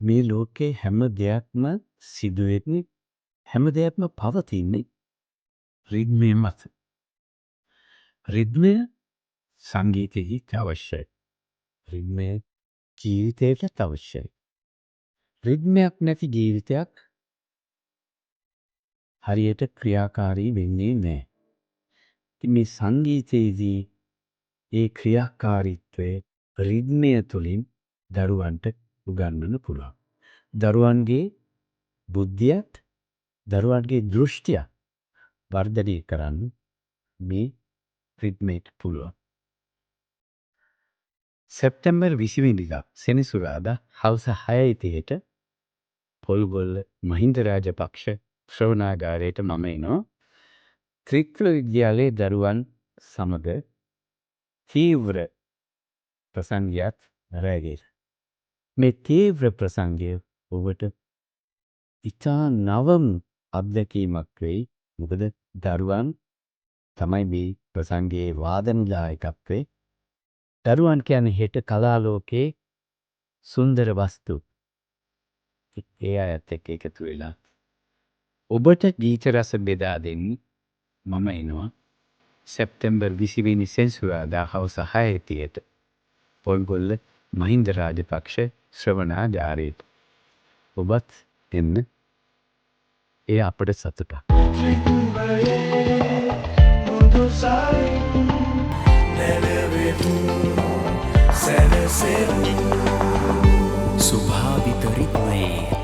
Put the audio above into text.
මේ ලෝකේ හැම දෙයක්ම සිදු වෙන්නේ හැම දෙයක්ම පවතින්නේ රිද්මය මත. රිද්මය සංගීතයේත් අවශ්‍යයි. රිද්මය ජීවිතයටත් අවශ්‍යයි. රිද්මයක් නැති ජීවිතයක් හරියට ක්‍රියාකාරී වෙන්නේ නැහැ. ඉතින් මේ සංගීතයේදී ඒ ක්‍රියාකාරීත්වය රිද්මය තුළින් දරුවන්ට උගන්වන්න පුළුවන්. දරුවන්ගේ බුද්ධියත් දරුවන්ගේ දෘෂ්ටියත් වර්ධනය කරන්න මේ රිද්මයට පුළුවන්. සැප්තැම්බර් 20 වෙනිදා සෙනසුරාදා හවස 6:30ට පොල්ගොල්ල මහින්ද රාජපක්ෂ ශ්‍රවණාගාරයට මම එනවා. ත්‍රිත්ව විද්‍යාලයේ දරුවන් සමග තීව්‍ර ප්‍රසංගයක් රැගෙන. මේ තීව්‍ර ප්‍රසංගය ඔබට ඉතා නවම අත්දැකීමක් වෙයි. මොකද දරුවන් තමයි මේ ප්‍රසංගයේ වාදන දායකත්වයේ. දරුවන් කියන්නේ හෙට කලා ලෝකයේ සුන්දර වස්තු. ඒ අයත් එක්ක එකතු වෙලා ඔබට ගීත රස බෙදා දෙන්න මම එනවා. සැප්තැම්බර් 20 වෙනි සෙනසුරාදා හවස 6:30ට පොල්ගොල්ල මහින්ද රාජපක්ෂ ශ්‍රවණාගාරයට. ඔබත් එන්න. ඒ අපට සතුටක්. ස්වභාවිත රිද්මයේ